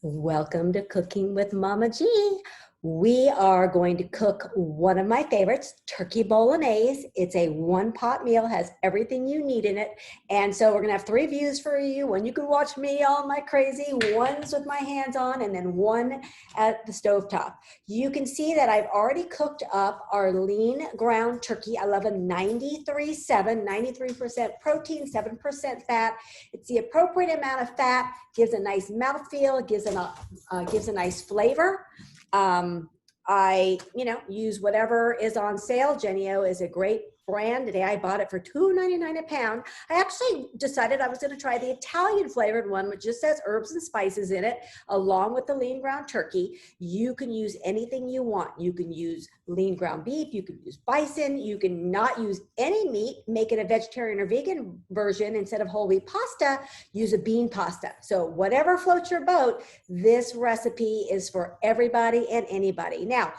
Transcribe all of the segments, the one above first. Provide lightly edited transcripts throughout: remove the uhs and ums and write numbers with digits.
Welcome to Cooking with Mama G. We are going to cook one of my favorites, turkey bolognese. It's a one-pot meal, has everything you need in it. And so we're gonna have 3 views for you. One you can watch me all my crazy, one's with my hands on, and then one at the stovetop. You can see that I've already cooked up our lean ground turkey. I love a 93.7, 93% protein, 7% fat. It's the appropriate amount of fat, gives a nice mouthfeel, gives a nice flavor. I use whatever is on sale. Jennie-O is a great brand. Today I bought it for $2.99 a pound. I actually decided I was going to try the Italian flavored one, which just has herbs and spices in it, along with the lean ground turkey. You can use anything you want. You can use lean ground beef. You can use bison. You can not use any meat. Make it a vegetarian or vegan version. Instead of whole wheat pasta, use a bean pasta. So whatever floats your boat, this recipe is for everybody and anybody. Now,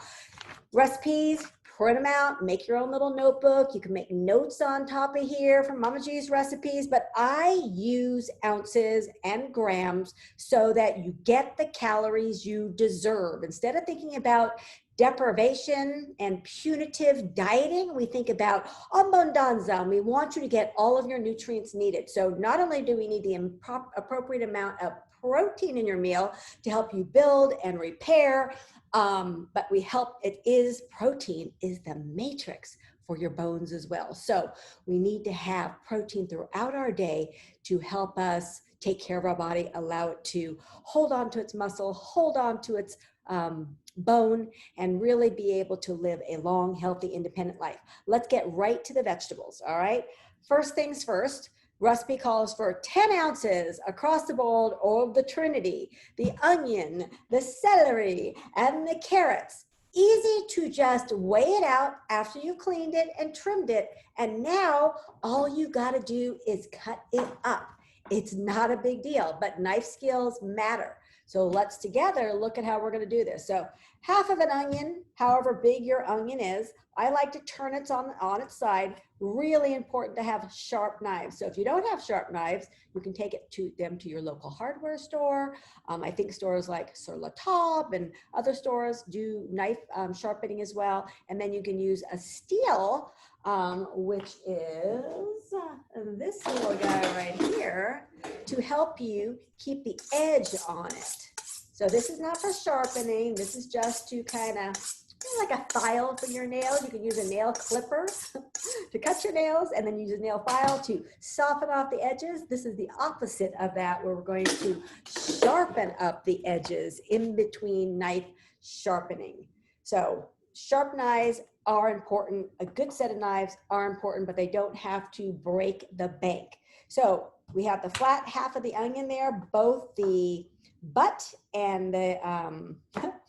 recipes, print them out, make your own little notebook. You can make notes on top of here from Mama G's recipes, but I use ounces and grams so that you get the calories you deserve. Instead of thinking about deprivation and punitive dieting, we think about abbondanza, and we want you to get all of your nutrients needed. So not only do we need the appropriate amount of protein in your meal to help you build and repair, but protein is the matrix for your bones as well. So we need to have protein throughout our day to help us take care of our body, allow it to hold on to its muscle, hold on to its bone, and really be able to live a long, healthy, independent life. Let's get right to the vegetables, all right? First things first, recipe calls for 10 ounces across the board of the Trinity, the onion, the celery, and the carrots. Easy to just weigh it out after you cleaned it and trimmed it. And now all you gotta do is cut it up. It's not a big deal, but knife skills matter. So let's together look at how we're gonna do this. So half of an onion, however big your onion is, I like to turn it on its side. Really important to have sharp knives. So if you don't have sharp knives, you can take them to your local hardware store. I think stores like Sur La Table and other stores do knife sharpening as well. And then you can use a steel, which is this little guy right here, to help you keep the edge on it. So this is not for sharpening. This is just to kind of like a file for your nails. You can use a nail clipper to cut your nails, and then use a nail file to soften off the edges. This is the opposite of that, where we're going to sharpen up the edges in between knife sharpening. So sharp knives are important. A good set of knives are important, but they don't have to break the bank. So we have the flat half of the onion there, both the butt and the,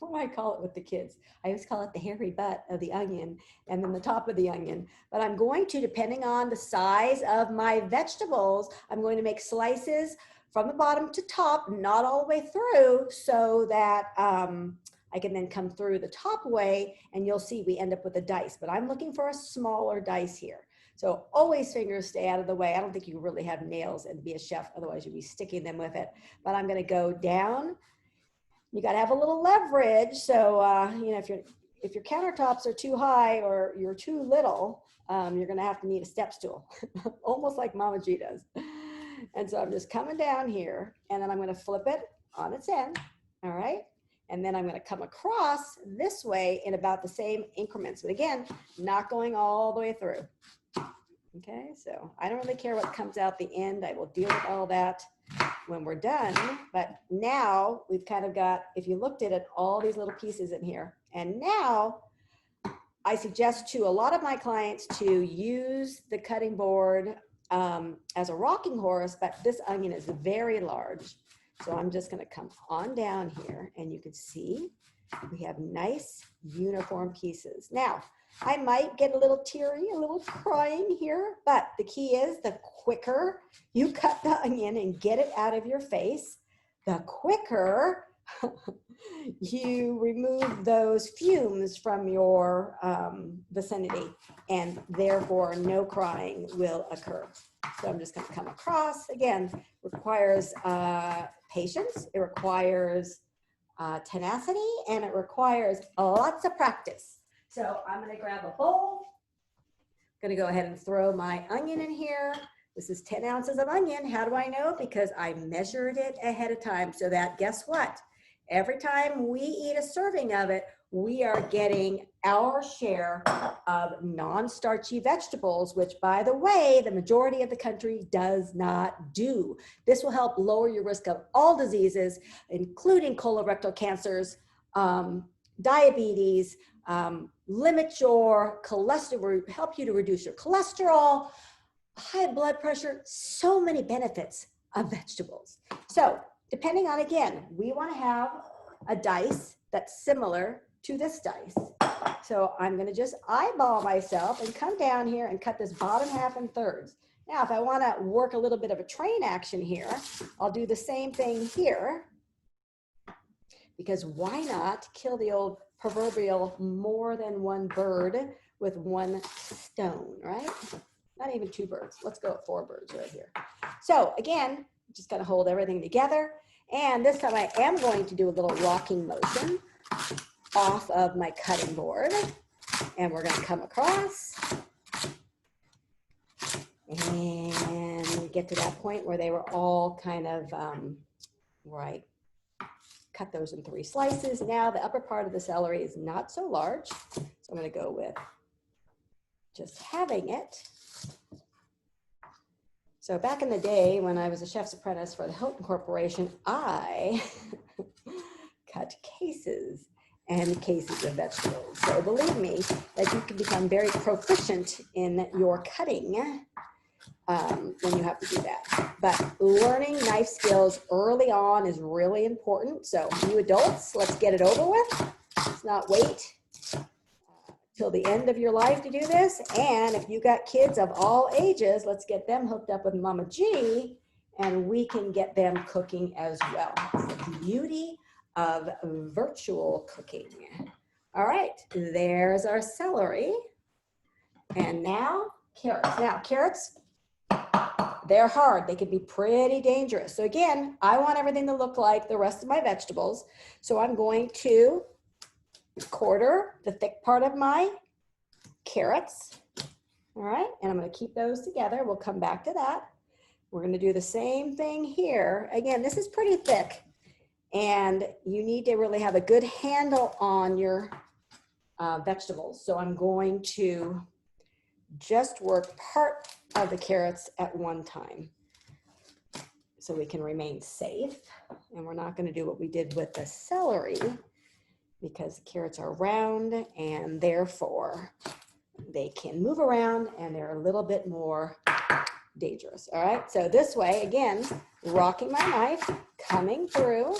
what do I call it with the kids? I always call it the hairy butt of the onion, and then the top of the onion. But I'm going to, depending on the size of my vegetables, I'm going to make slices from the bottom to top, not all the way through, so that I can then come through the top way, and you'll see we end up with a dice. But I'm looking for a smaller dice here. So always fingers stay out of the way. I don't think you really have nails and be a chef, otherwise you'd be sticking them with it. But I'm gonna go down. You gotta have a little leverage. So if your countertops are too high or you're too little, you're gonna have to need a step stool, almost like Mama G does. And so I'm just coming down here, and then I'm gonna flip it on its end, all right? And then I'm gonna come across this way in about the same increments. But again, not going all the way through. Okay, so I don't really care what comes out the end. I will deal with all that when we're done. But now we've kind of got, if you looked at it, all these little pieces in here. And now I suggest to a lot of my clients to use the cutting board as a rocking horse, but this onion is very large. So I'm just gonna come on down here, and you can see we have nice uniform pieces. Now, I might get a little teary, a little crying here, but the key is the quicker you cut the onion and get it out of your face, the quicker you remove those fumes from your vicinity, and therefore no crying will occur. So I'm just going to come across. Again, requires patience, it requires tenacity, and it requires lots of practice. So I'm gonna grab a bowl. I'm gonna go ahead and throw my onion in here. This is 10 ounces of onion. How do I know? Because I measured it ahead of time so that, guess what? Every time we eat a serving of it, we are getting our share of non-starchy vegetables, which, by the way, the majority of the country does not do. This will help lower your risk of all diseases, including colorectal cancers, diabetes, limit your cholesterol, help you to reduce your cholesterol, high blood pressure, so many benefits of vegetables. So depending on, again, we want to have a dice that's similar to this dice. So I'm going to just eyeball myself and come down here and cut this bottom half in thirds. Now, if I want to work a little bit of a train action here, I'll do the same thing here, because why not kill the old proverbial more than one bird with one stone, right? Not even two birds. Let's go with 4 birds right here. So again, just got to hold everything together. And this time I am going to do a little rocking motion off of my cutting board. And we're going to come across. And we get to that point where they were all kind of, where I cut those in 3 slices. Now the upper part of the celery is not so large. So I'm going to go with just having it. So back in the day when I was a chef's apprentice for the Hilton Corporation, I cut cases and cases of vegetables. So believe me that you can become very proficient in your cutting when you have to do that. But learning knife skills early on is really important. So you adults, let's get it over with. Let's not wait till the end of your life to do this. And if you got kids of all ages, let's get them hooked up with Mama G, and we can get them cooking as well. It's the beauty of virtual cooking. All right, there's our celery. And now carrots. Now carrots, they're hard. They can be pretty dangerous. So again, I want everything to look like the rest of my vegetables. So I'm going to quarter the thick part of my carrots. All right, and I'm going to keep those together. We'll come back to that. We're going to do the same thing here. Again, this is pretty thick, and you need to really have a good handle on your vegetables. So I'm going to just work part of the carrots at one time so we can remain safe. And we're not going to do what we did with the celery, because the carrots are round and therefore they can move around and they're a little bit more dangerous. All right, so this way, again, rocking my knife, coming through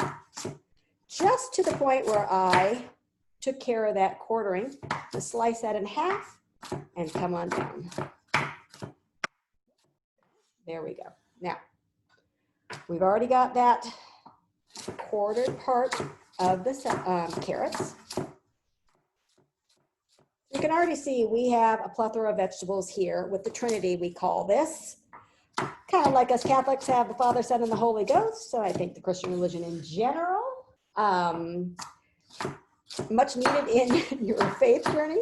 just to the point where I took care of that quartering, to slice that in half and come on down. There we go. Now, we've already got that quartered part of the carrots. You can already see we have a plethora of vegetables here with the Trinity, we call this. Kind of like us Catholics have the Father, Son, and the Holy Ghost. So I think the Christian religion in general, much needed in your faith journey.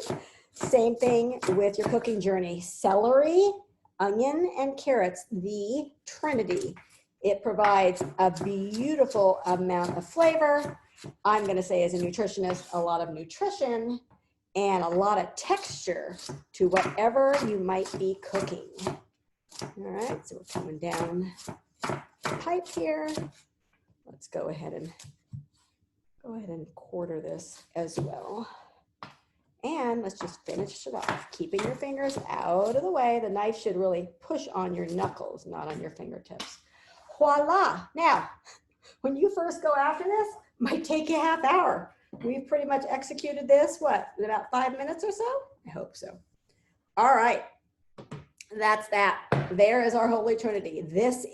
Same thing with your cooking journey. Celery, onion, and carrots, the Trinity. It provides a beautiful amount of flavor. I'm going to say, as a nutritionist, a lot of nutrition and a lot of texture to whatever you might be cooking. All right, so we're coming down the pipe here. Let's go ahead and quarter this as well. And let's just finish it off, keeping your fingers out of the way. The knife should really push on your knuckles, not on your fingertips. Voila. Now, when you first go after this, it might take you a half hour. We've pretty much executed this, what, in about 5 minutes or so? I hope so. All right, that's that. There is our Holy Trinity. This,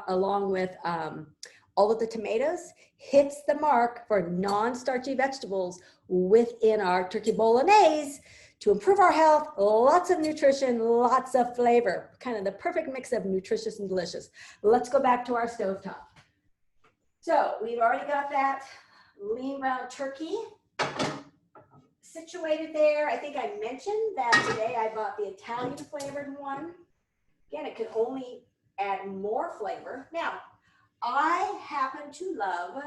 along with all of the tomatoes, hits the mark for non-starchy vegetables within our turkey bolognese to improve our health, lots of nutrition, lots of flavor, kind of the perfect mix of nutritious and delicious. Let's go back to our stovetop. So we've already got that lean ground turkey situated there. I think I mentioned that today I bought the Italian flavored one. Again, it can only add more flavor. Now, I happen to love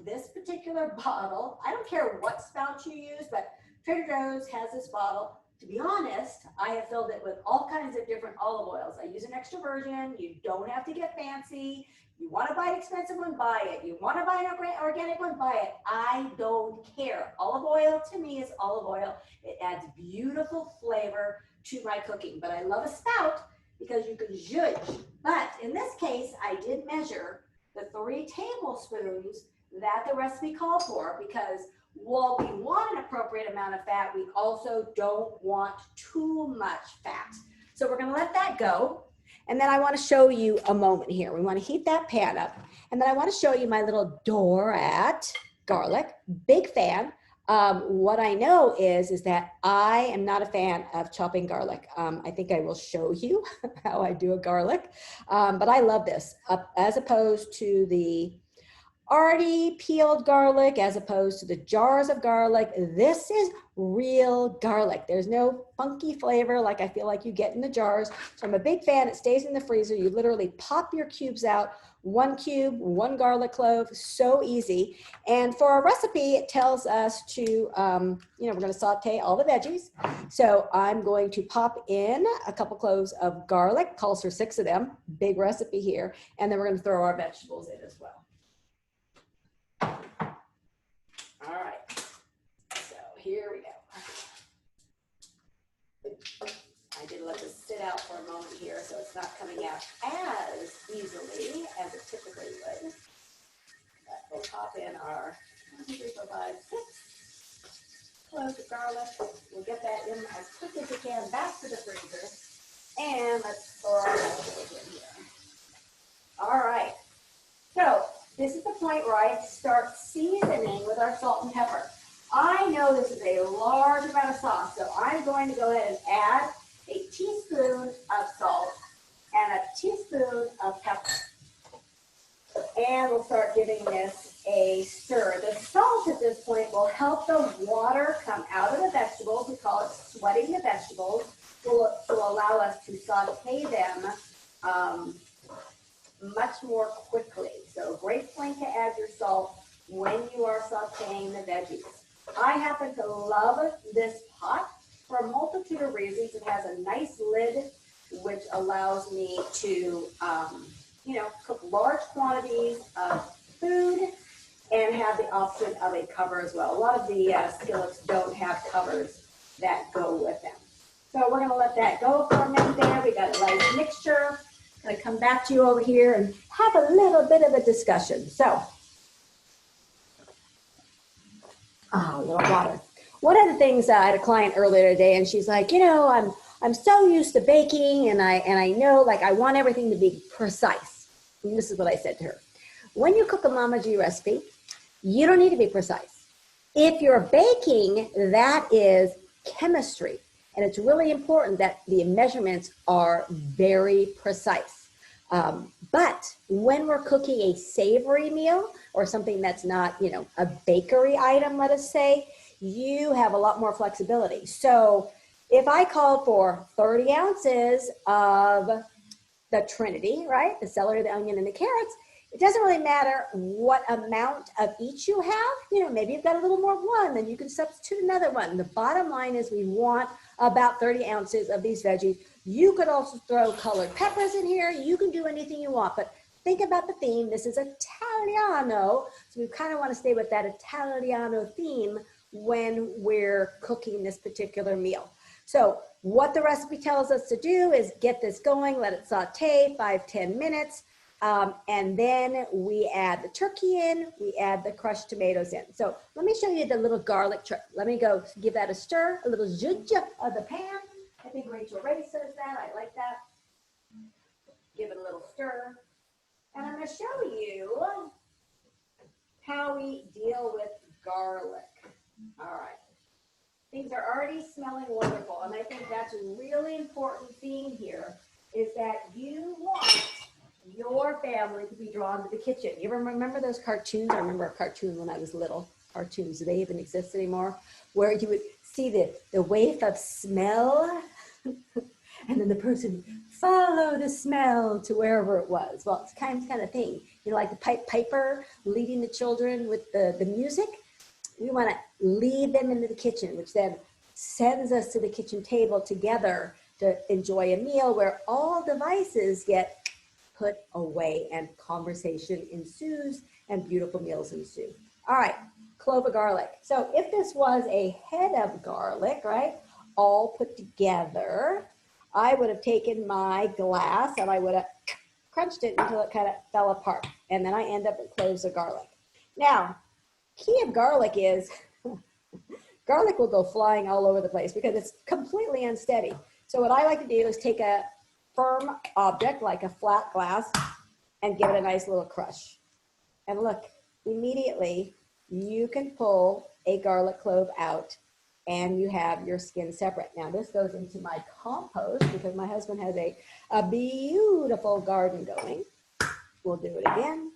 this particular bottle. I don't care what spout you use, but Trader Joe's has this bottle. To be honest, I have filled it with all kinds of different olive oils. I use an extra virgin. You don't have to get fancy. You want to buy an expensive one, buy it. You want to buy an organic one, buy it. I don't care. Olive oil to me is olive oil. It adds beautiful flavor to my cooking. But I love a spout because you can zhuzh. But in this case, I did measure the 3 tablespoons that the recipe called for, because while we want an appropriate amount of fat, we also don't want too much fat. So we're going to let that go. And then I want to show you a moment here. We want to heat that pan up. And then I want to show you my little Dorat garlic. Big fan. What I know is that I am not a fan of chopping garlic. I think I will show you how I do a garlic. But I love this as opposed to the already peeled garlic, as opposed to the jars of garlic. This is real garlic. There's no funky flavor like I feel like you get in the jars. So I'm a big fan. It stays in the freezer. You literally pop your cubes out. 1 cube, 1 garlic clove, so easy. And for our recipe, it tells us to, we're going to saute all the veggies. So I'm going to pop in a couple cloves of garlic, calls for 6 of them, big recipe here. And then we're going to throw our vegetables in as well. All right, so here we go. I did let this sit out for a moment here, so it's not coming out as easily as it typically would. But we'll pop in our 1, 2, 3, 4, 5, 6 cloves of garlic. We'll get that in as quick as we can back to the freezer. And let's throw our vegetables in here. All right, so this is the point where I start seasoning with our salt and pepper. I know this is a large amount of sauce, so I'm going to go ahead and add a teaspoon of salt and a teaspoon of pepper. And we'll start giving this a stir. The salt at this point will help the water come out of the vegetables. We call it sweating the vegetables. Will allow us to saute them much more quickly. So great point to add your salt when you are sauteing the veggies. I happen to love this pot for a multitude of reasons. It has a nice lid, which allows me to, cook large quantities of food and have the option of a cover as well. A lot of the skillets don't have covers that go with them. So we're going to let that go for a minute there. We got a nice mixture. I'm going to come back to you over here and have a little bit of a discussion. So, a little water. One of the things, I had a client earlier today, and she's like, I'm so used to baking, and I know, like, I want everything to be precise. And this is what I said to her. When you cook a Mama G recipe, you don't need to be precise. If you're baking, that is chemistry. And it's really important that the measurements are very precise. But when we're cooking a savory meal or something that's not, a bakery item, let us say, you have a lot more flexibility. So if I called for 30 ounces of the Trinity, right? The celery, the onion, and the carrots, it doesn't really matter what amount of each you have. Maybe you've got a little more of one, then you can substitute another one. The bottom line is we want about 30 ounces of these veggies. You could also throw colored peppers in here. You can do anything you want, but think about the theme. This is Italiano, so we kind of want to stay with that Italiano theme when we're cooking this particular meal. So what the recipe tells us to do is get this going, let it saute 5-10 minutes. And then we add the turkey in, we add the crushed tomatoes in. So let me show you the little garlic trick. Let me go give that a stir, a little zhuzh of the pan. I think Rachel Ray says that, I like that. Give it a little stir. And I'm gonna show you how we deal with garlic. All right, things are already smelling wonderful. And I think that's a really important theme here, is that you want your family to be drawn to the kitchen. You ever remember those cartoons? I remember a cartoon when I was little. Cartoons, do they even exist anymore? Where you would see the wave of smell, and then the person follow the smell to wherever it was. Well, it's kind of thing. You know, like the Pied Piper leading the children with the music. We want to lead them into the kitchen, which then sends us to the kitchen table together to enjoy a meal where all devices get put away and conversation ensues and beautiful meals ensue. All right, clove of garlic. So if this was a head of garlic, right, all put together, I would have taken my glass and I would have crunched it until it kind of fell apart. And then I end up with cloves of garlic. Now, key of garlic is garlic will go flying all over the place because it's completely unsteady. So what I like to do is take a firm object like a flat glass and give it a nice little crush. And look, immediately you can pull a garlic clove out and you have your skin separate. Now this goes into my compost because my husband has a beautiful garden going. We'll do it again.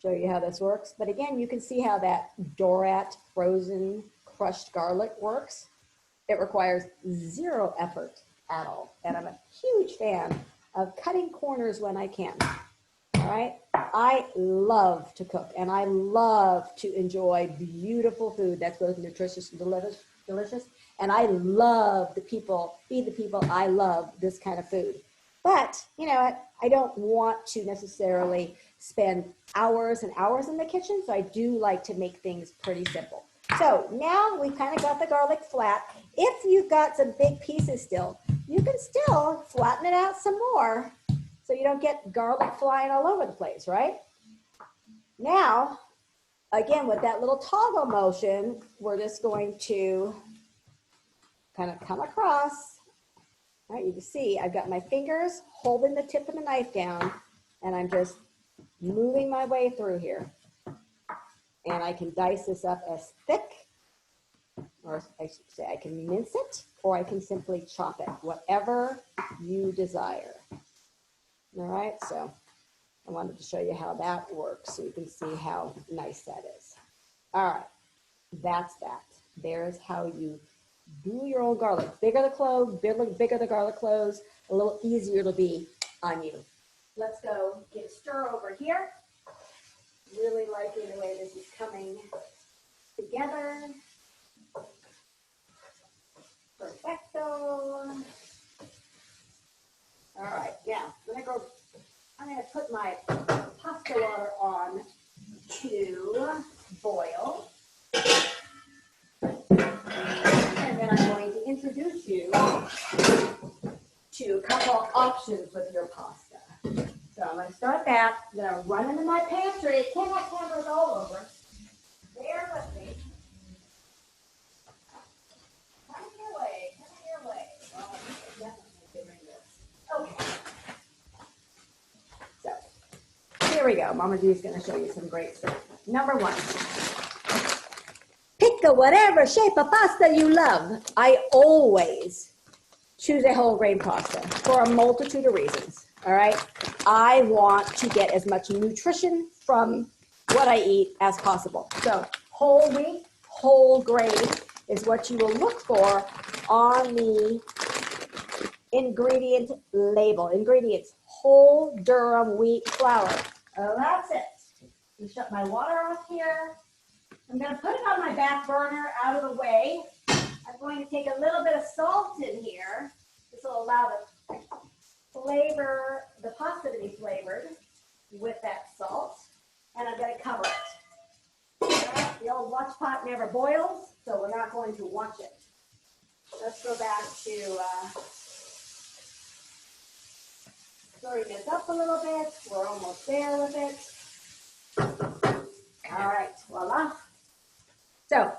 Show you how this works. But again, you can see how that Dorat frozen crushed garlic works. It requires zero effort at all. And I'm a huge fan of cutting corners when I can. All right. I love to cook and I love to enjoy beautiful food that's both nutritious and delicious. And I love feed the people I love this kind of food. But, you know, I don't want to necessarily spend hours and hours in the kitchen. So I do like to make things pretty simple. So now we've kind of got the garlic flat. If you've got some big pieces still, you can still flatten it out some more so you don't get garlic flying all over the place, right? Now, again, with that little toggle motion, we're just going to kind of come across. All right, you can see I've got my fingers holding the tip of the knife down and I'm just moving my way through here. And I can dice this up as thick, or I should say I can mince it, or I can simply chop it, whatever you desire. All right, so I wanted to show you how that works so you can see how nice that is. All right, that's that. There's how you do your own garlic. Bigger the clove, bigger the garlic cloves, a little easier it'll be on you. Let's go get a stir over here. Really liking the way this is coming together. Perfecto. All right, now I'm gonna put my pasta water on to boil. And then I'm going to introduce you to a couple options with your pasta. So I'm going to start that. I'm going to run into my pantry. Can't have cameras all over. Bear with me. Come your way. Come your way. Well, I'm definitely doing this. Okay. So here we go. Mama G's going to show you some great stuff. Number one. Pick a whatever shape of pasta you love. I always choose a whole grain pasta for a multitude of reasons. All right. I want to get as much nutrition from what I eat as possible. So whole wheat, whole grain is what you will look for on the ingredient label. Ingredients, whole durum wheat flour. That's it. I'm shut my water off here. I'm going to put it on my back burner out of the way. I'm going to take a little bit of salt in here. This will allow the pasta to be flavored with that salt. And I'm going to cover it. Right, the old watch pot never boils, so we're not going to watch it. Let's go back to stirring this up a little bit. We're almost there with it. All right, voila. So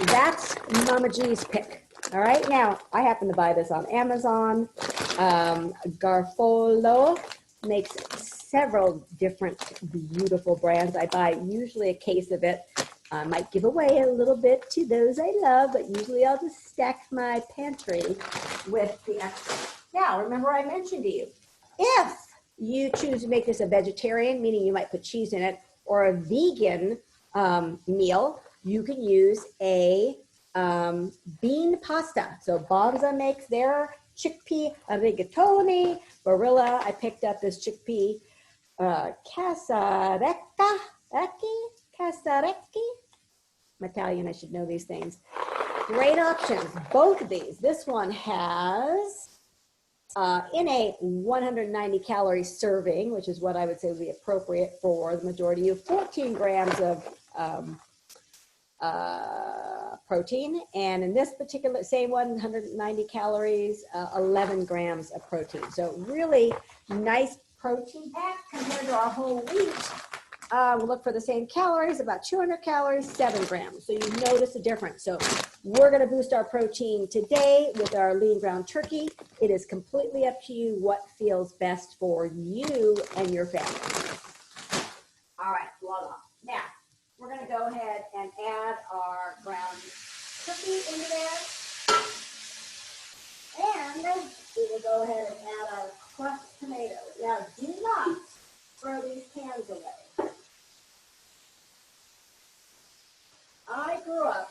that's Mama G's pick. All right, now I happen to buy this on Amazon. Garfolo makes several different beautiful brands. I buy usually a case of it. I might give away a little bit to those I love, but usually I'll just stack my pantry with the extra. Now, remember I mentioned to you, if you choose to make this a vegetarian, meaning you might put cheese in it, or a vegan meal, you can use a bean pasta. So Bonza makes their chickpea rigatoni. Barilla, I picked up this chickpea casarecca. I'm Italian, I should know these things. Great options, both of these. This one has, in a 190 calorie serving, which is what I would say would be appropriate for the majority, you have 14 grams of protein. And in this particular, same one, 190 calories, 11 grams of protein. So really nice protein pack compared to our whole wheat. We'll look for the same calories, about 200 calories, 7 grams. So you notice a difference. So we're going to boost our protein today with our lean ground turkey. It is completely up to you what feels best for you and your family. All right, voila. Now, we're going to go ahead and add our ground turkey into there. And we will go ahead and add our crushed tomatoes. Now, do not throw these cans away. I grew up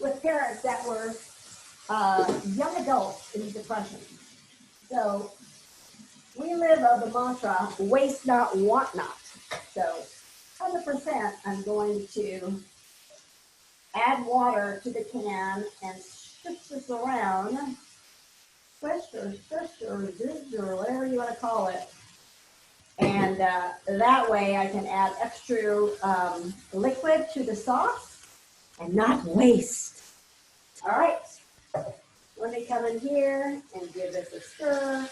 with parents that were young adults in the Depression. So we live of the mantra, waste not, want not. So 100% I'm going to add water to the can and switch this around. Swish or zizz or whatever you want to call it. And that way I can add extra liquid to the sauce and not waste. All right, let me come in here and give this a stir.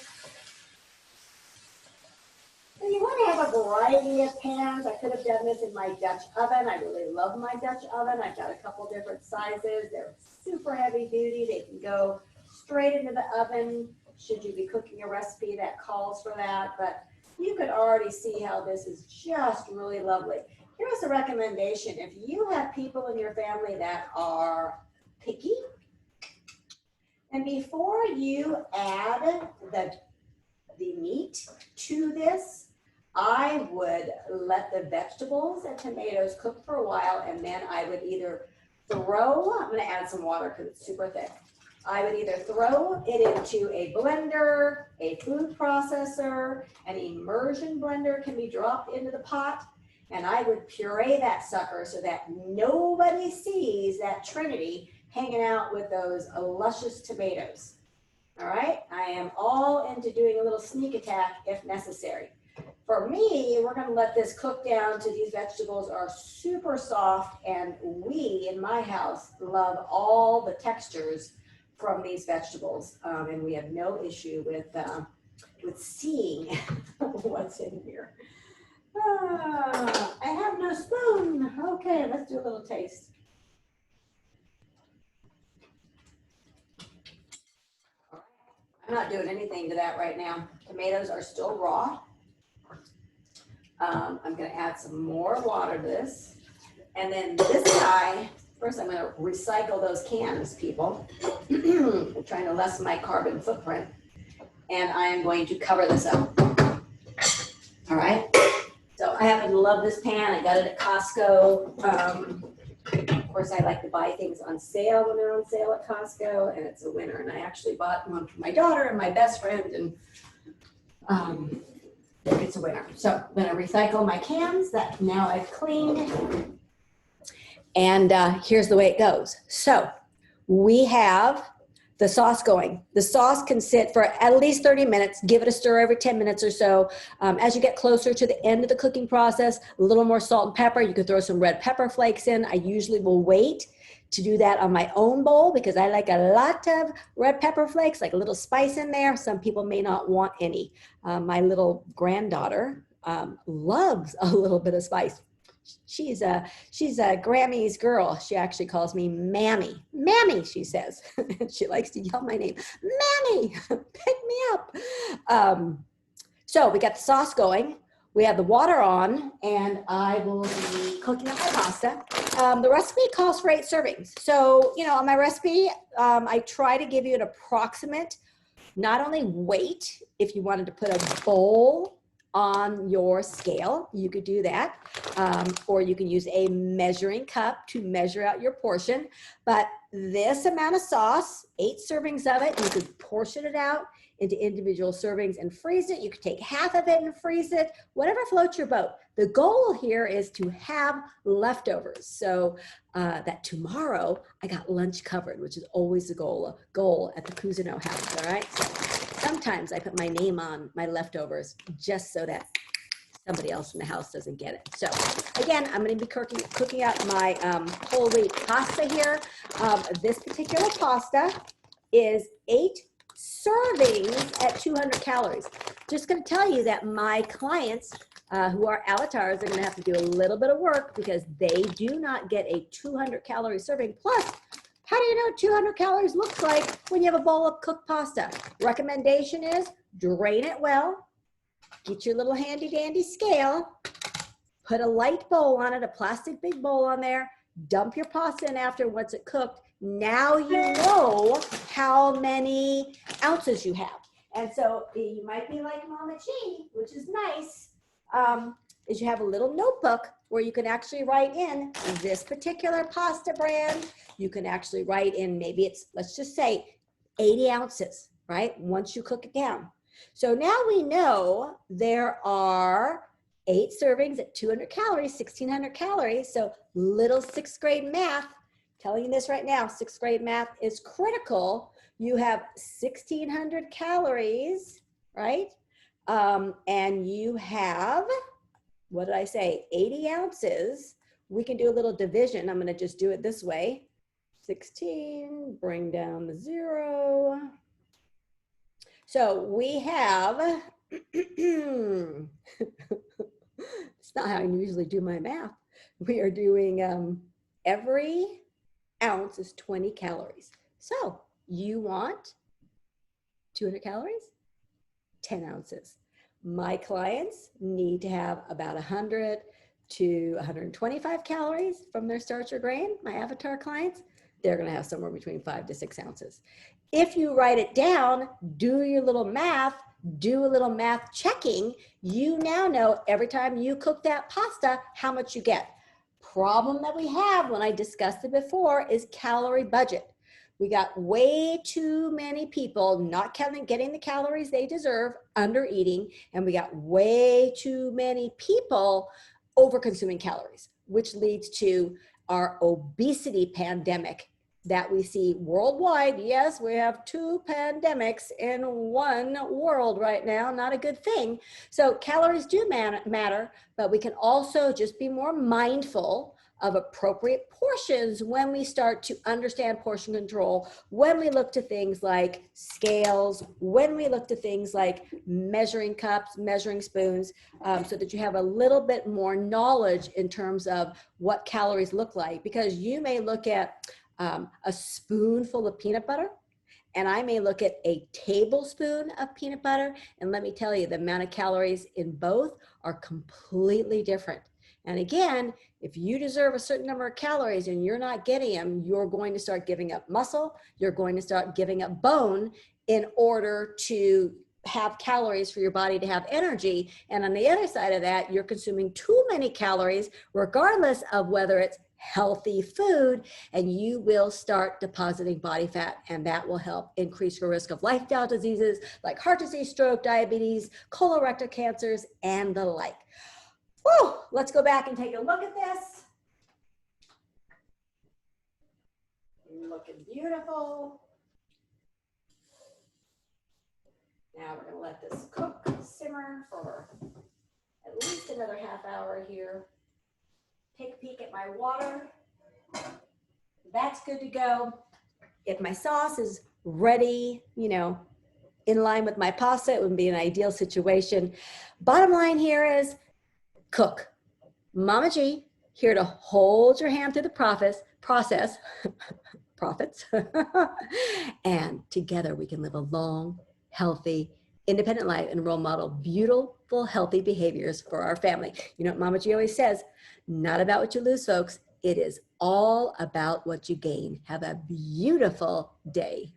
And you want to have a variety of pans. I could have done this in my Dutch oven. I really love my Dutch oven. I've got a couple different sizes. They're super heavy duty. They can go straight into the oven should you be cooking a recipe that calls for that. But you could already see how this is just really lovely. Here's a recommendation. If you have people in your family that are picky, and before you add the meat to this, I would let the vegetables and tomatoes cook for a while, and then I would either throw, I'm going to add some water because it's super thick. I would either throw it into a blender, a food processor, an immersion blender can be dropped into the pot, and I would puree that sucker so that nobody sees that trinity hanging out with those luscious tomatoes. All right, I am all into doing a little sneak attack if necessary. For me, we're going to let this cook down to these vegetables are super soft, and we in my house love all the textures from these vegetables, and we have no issue with seeing what's in here. I have no spoon. Okay, let's do a little taste. I'm not doing anything to that right now. Tomatoes are still raw. I'm going to add some more water to this. And then this guy, first I'm going to recycle those cans, people. I'm trying to lessen my carbon footprint. And I am going to cover this up. All right. So I happen to love this pan. I got it at Costco. Of course, I like to buy things on sale when they're on sale at Costco, and it's a winner. And I actually bought one for my daughter and my best friend, and it's a winner. So I'm going to recycle my cans that now I've cleaned. And here's the way it goes. So we have the sauce going. The sauce can sit for at least 30 minutes. Give it a stir every 10 minutes or so. As you get closer to the end of the cooking process, a little more salt and pepper. You can throw some red pepper flakes in. I usually will wait to do that on my own bowl because I like a lot of red pepper flakes, like a little spice in there. Some people may not want any. My little granddaughter loves a little bit of spice. She's a Grammy's girl. She actually calls me Mammy. Mammy, she says. She likes to yell my name. Mammy, pick me up. So we got the sauce going. we have the water on, and I will be cooking up my pasta. The recipe calls for 8 servings. So, you know, on my recipe, I try to give you an approximate, not only weight, if you wanted to put a bowl on your scale, you could do that. Or you can use a measuring cup to measure out your portion. But this amount of sauce, 8 servings of it, you could portion it out into individual servings and freeze it. You could take half of it and freeze it, whatever floats your boat. The goal here is to have leftovers, so that tomorrow I got lunch covered, which is always the goal at the Cousineau house, all right? So sometimes I put my name on my leftovers just so that somebody else in the house doesn't get it. So again, I'm going to be cooking out my whole wheat pasta here. This particular pasta is 8 servings at 200 calories. Just going to tell you that my clients who are avatars are going to have to do a little bit of work because they do not get a 200 calorie serving. Plus, how do you know what 200 calories looks like when you have a bowl of cooked pasta? Recommendation is drain it well, get your little handy dandy scale, put a light bowl on it, a plastic big bowl on there, dump your pasta in after once it's cooked. Now you know how many ounces you have. And so you might be like Mama G, which is nice, is you have a little notebook where you can actually write in this particular pasta brand. You can actually write in, maybe it's, let's just say 80 ounces, right? Once you cook it down. So now we know there are 8 servings at 200 calories, 1,600 calories. So little 6th grade math, telling you this right now, 6th grade math is critical. You have 1,600 calories, right? And you have, what did I say, 80 ounces. We can do a little division. I'm going to just do it this way. 16, bring down the 0. So we have, it's not how I usually do my math. We are doing every ounce is 20 calories. So you want 200 calories, 10 ounces. My clients need to have about 100 to 125 calories from their starch or grain. My avatar clients, they're going to have somewhere between 5 to 6 ounces. If you write it down, do your little math, do a little math checking, you now know every time you cook that pasta, how much you get. Problem that we have when I discussed it before is calorie budget. We got way too many people not getting the calories they deserve, under eating, and we got way too many people over consuming calories, which leads to our obesity pandemic that we see worldwide. Yes, we have 2 pandemics in one world right now, not a good thing. So calories do matter, but we can also just be more mindful of appropriate portions when we start to understand portion control, when we look to things like scales, when we look to things like measuring cups, measuring spoons, so that you have a little bit more knowledge in terms of what calories look like. Because you may look at a spoonful of peanut butter, and I may look at a tablespoon of peanut butter, and let me tell you, the amount of calories in both are completely different. And again, if you deserve a certain number of calories and you're not getting them, you're going to start giving up muscle, you're going to start giving up bone in order to have calories for your body to have energy. And on the other side of that, you're consuming too many calories, regardless of whether it's healthy food, and you will start depositing body fat, and that will help increase your risk of lifestyle diseases like heart disease, stroke, diabetes, colorectal cancers, and the like. Whew, let's go back and take a look at this. Looking beautiful. Now we're going to let this cook, simmer for at least another half hour here. Take a peek at my water. That's good to go. If my sauce is ready, you know, in line with my pasta, it would be an ideal situation. Bottom line here is cook. Mama G, here to hold your hand through the process, profits, and together we can live a long, healthy, independent life and role model beautiful, healthy behaviors for our family. You know what Mama G always says, not about what you lose, folks. It is all about what you gain. Have a beautiful day.